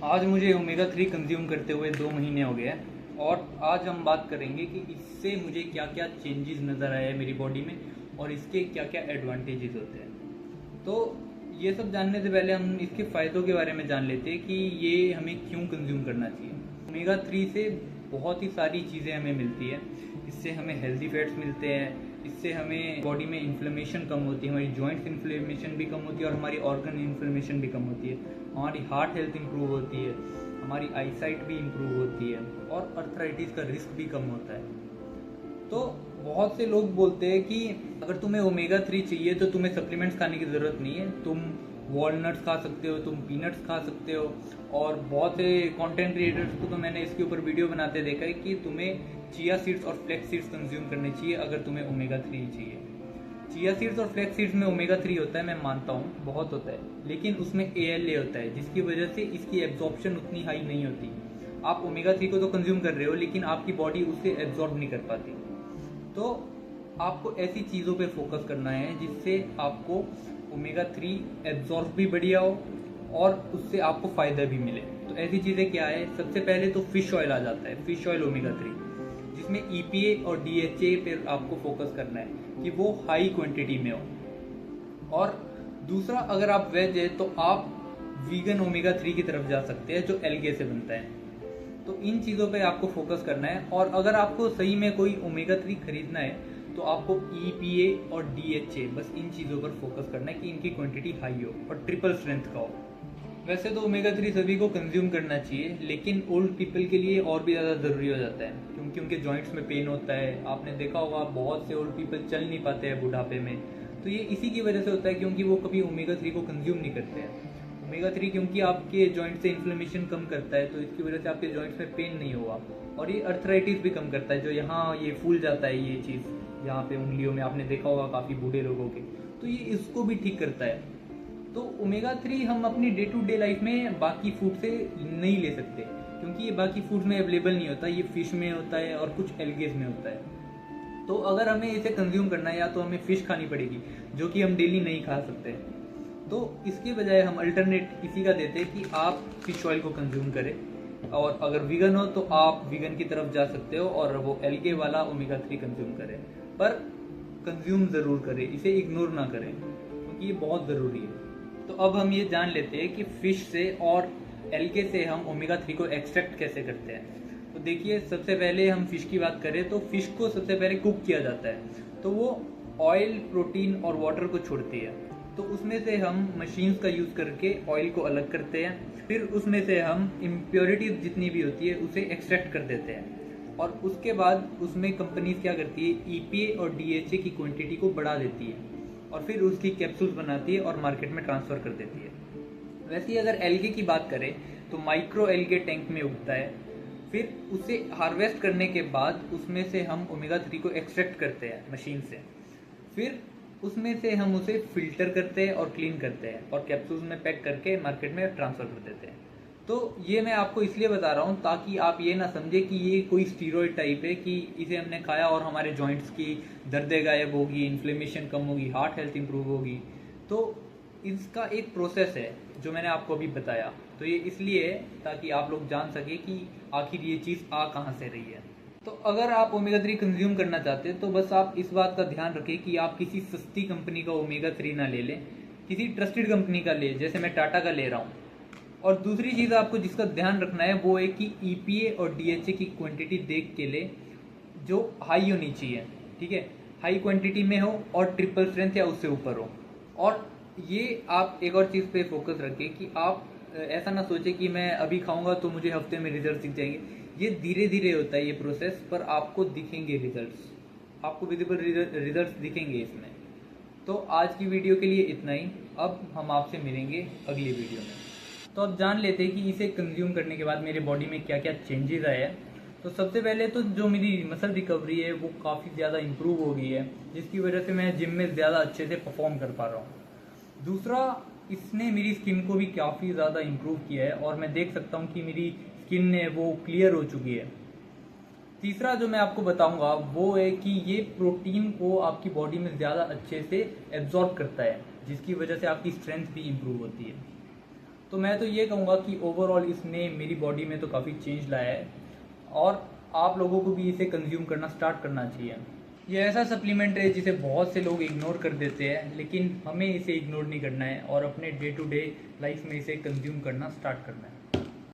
आज मुझे omega 3 consume करते हुए 2 महीने हो गए हैं और आज हम बात करेंगे कि इससे मुझे क्या क्या चेंजेस नज़र आए हैं मेरी बॉडी में और इसके क्या क्या एडवांटेजेस होते हैं। तो ये सब जानने से पहले हम इसके फ़ायदों के बारे में जान लेते हैं कि ये हमें क्यों कंज्यूम करना चाहिए। ओमेगा 3 से बहुत ही सारी चीज़ें हमें मिलती है। इससे हमें हेल्दी फैट्स मिलते हैं, इससे हमें बॉडी में इन्फ्लेमेशन कम होती है, हमारी जॉइंट्स इन्फ्लेमेशन भी कम होती है और हमारी ऑर्गन इन्फ्लेमेशन भी कम होती है, हमारी हार्ट हेल्थ इंप्रूव होती है, हमारी आईसाइट भी इंप्रूव होती है और अर्थराइटिस का रिस्क भी कम होता है। तो बहुत से लोग बोलते हैं कि अगर तुम्हें ओमेगा 3 चाहिए तो तुम्हें सप्लीमेंट्स खाने की ज़रूरत नहीं है, तुम वॉलनट्स खा सकते हो, तुम पीनट्स खा सकते हो। और बहुत से कंटेंट क्रिएटर्स को तो मैंने इसके ऊपर वीडियो बनाते देखा है कि तुम्हें चिया सीड्स और फ्लैक्स सीड्स कंज्यूम करने चाहिए अगर तुम्हें ओमेगा 3 चाहिए। चिया सीड्स और फ्लैक्स सीड्स में ओमेगा 3 होता है, मैं मानता हूँ बहुत होता है, लेकिन उसमें ALA होता है जिसकी वजह से इसकी एब्जॉर्प्शन उतनी हाई नहीं होती। आप ओमेगा 3 को तो कंज्यूम कर रहे हो लेकिन आपकी बॉडी उसे एब्जॉर्ब नहीं कर पाती। तो आपको ऐसी चीज़ों पे फोकस करना है जिससे आपको ओमेगा 3 एब्जॉर्ब भी बढ़िया हो और उससे आपको फ़ायदा भी मिले। तो ऐसी चीज़ें क्या है, सबसे पहले तो फिश ऑयल आ जाता है, फिश ऑयल ओमेगा 3, जिसमें EPA और DHA पे आपको फोकस करना है कि वो हाई क्वांटिटी में हो। और दूसरा, अगर आप वेज है तो आप वीगन ओमेगा 3 की तरफ जा सकते हैं जो एल्गे से बनता है। तो इन चीज़ों पे आपको फोकस करना है। और अगर आपको सही में कोई ओमेगा 3 खरीदना है तो आपको EPA और DHA, बस इन चीज़ों पर फोकस करना है कि इनकी क्वांटिटी हाई हो और ट्रिपल स्ट्रेंथ का हो। वैसे तो ओमेगा 3 सभी को कंज्यूम करना चाहिए, लेकिन ओल्ड पीपल के लिए और भी ज़्यादा ज़रूरी हो जाता है क्योंकि उनके जॉइंट्स में पेन होता है। आपने देखा होगा बहुत से ओल्ड पीपल चल नहीं पाते हैं बुढ़ापे में, तो ये इसी की वजह से होता है क्योंकि वो कभी ओमेगा 3 को कंज्यूम नहीं करते हैं। ओमेगा 3 क्योंकि आपके जॉइंट से इन्फ्लेमेशन कम करता है, तो इसकी वजह से आपके जॉइंट्स में पेन नहीं होगा। और ये अर्थराइटिस भी कम करता है, जो यहाँ ये फूल जाता है ये चीज़ यहाँ पे उंगलियों में, आपने देखा होगा काफ़ी बूढ़े लोगों के, तो ये इसको भी ठीक करता है। तो ओमेगा 3 हम अपनी डे टू डे लाइफ में बाकी फूड से नहीं ले सकते क्योंकि ये बाकी फूड में अवेलेबल नहीं होता, ये फिश में होता है और कुछ एल्गेज में होता है। तो अगर हमें इसे कंज्यूम करना है या तो हमें फिश खानी पड़ेगी जो कि हम डेली नहीं खा सकते। तो इसके बजाय हम अल्टरनेट इसी का देते हैं कि आप फिश ऑयल को कंज्यूम करें, और अगर वीगन हो तो आप वीगन की तरफ जा सकते हो और वो एल्गे वाला ओमेगा 3 कंज्यूम करें। पर कंज्यूम ज़रूर करें, इसे इग्नोर ना करें क्योंकि ये बहुत ज़रूरी है। तो अब हम ये जान लेते हैं कि फ़िश से और एल्गे से हम ओमेगा 3 को एक्सट्रैक्ट कैसे करते हैं। तो देखिए, सबसे पहले हम फ़िश की बात करें तो फ़िश को सबसे पहले कुक किया जाता है, तो वो ऑयल, प्रोटीन और वाटर को छोड़ती है। तो उसमें से हम मशीन्स का यूज़ करके ऑयल को अलग करते हैं, फिर उसमें से हम इम्प्योरिटीज जितनी भी होती है उसे एक्सट्रैक्ट कर देते हैं। और उसके बाद उसमें कंपनीज क्या करती है, EPA और DHA की क्वांटिटी को बढ़ा देती है और फिर उसकी कैप्सूल्स बनाती है और मार्केट में ट्रांसफ़र कर देती है। वैसे ही अगर एल्गे की बात करें तो माइक्रो एल्गे टैंक में उगता है, फिर उसे हार्वेस्ट करने के बाद उसमें से हम ओमेगा 3 को एक्सट्रैक्ट करते हैं मशीन से, फिर उसमें से हम उसे फिल्टर करते हैं और क्लीन करते हैं और कैप्सूल्स में पैक करके मार्केट में ट्रांसफ़र कर देते हैं। तो ये मैं आपको इसलिए बता रहा हूँ ताकि आप ये ना समझे कि ये कोई स्टीरॉयड टाइप है कि इसे हमने खाया और हमारे जॉइंट्स की दर्दें गायब होगी, इन्फ्लेमेशन कम होगी, हार्ट हेल्थ इंप्रूव होगी। तो इसका एक प्रोसेस है जो मैंने आपको अभी बताया। तो ये इसलिए है ताकि आप लोग जान सके कि आखिर ये चीज़ आ कहाँ से रही है। तो अगर आप ओमेगा 3 कंज्यूम करना चाहते हैं तो बस आप इस बात का ध्यान रखें कि आप किसी सस्ती कंपनी का ओमेगा 3 ना ले लें, किसी ट्रस्टेड कंपनी का ले, जैसे मैं टाटा का ले रहा हूँ। और दूसरी चीज़ आपको जिसका ध्यान रखना है वो है कि EPA और DHA की क्वांटिटी देख के ले जो हाई होनी चाहिए, ठीक है, हाई क्वांटिटी में हो और ट्रिपल स्ट्रेंथ या उससे ऊपर हो। और ये आप एक और चीज़ पे फोकस रखें कि आप ऐसा ना सोचें कि मैं अभी खाऊंगा तो मुझे हफ्ते में रिजल्ट दिख जाएंगे। ये धीरे धीरे होता है ये प्रोसेस, पर आपको दिखेंगे रिजल्ट्स, आपको विजिबल रिजल्ट्स दिखेंगे इसमें। तो आज की वीडियो के लिए इतना ही, अब हम आपसे मिलेंगे अगली वीडियो में। तो अब जान लेते हैं कि इसे कंज्यूम करने के बाद मेरे बॉडी में क्या क्या चेंजेस आए हैं। तो सबसे पहले तो जो मेरी मसल रिकवरी है वो काफ़ी ज़्यादा इम्प्रूव हो गई है, जिसकी वजह से मैं जिम में ज़्यादा अच्छे से परफॉर्म कर पा रहा हूँ। दूसरा, इसने मेरी स्किन को भी काफ़ी ज़्यादा इम्प्रूव किया है और मैं देख सकता हूँ कि मेरी स्किन है वो क्लियर हो चुकी है। तीसरा जो मैं आपको बताऊंगा वो है कि ये प्रोटीन को आपकी बॉडी में ज़्यादा अच्छे से एब्जॉर्ब करता है, जिसकी वजह से आपकी स्ट्रेंथ भी इम्प्रूव होती है। तो मैं तो ये कहूँगा कि ओवरऑल इसने मेरी बॉडी में तो काफ़ी चेंज लाया है और आप लोगों को भी इसे कंज्यूम करना स्टार्ट करना चाहिए। ये ऐसा सप्लीमेंट है जिसे बहुत से लोग इग्नोर कर देते हैं, लेकिन हमें इसे इग्नोर नहीं करना है और अपने डे टू डे लाइफ में इसे कंज्यूम करना स्टार्ट करना है।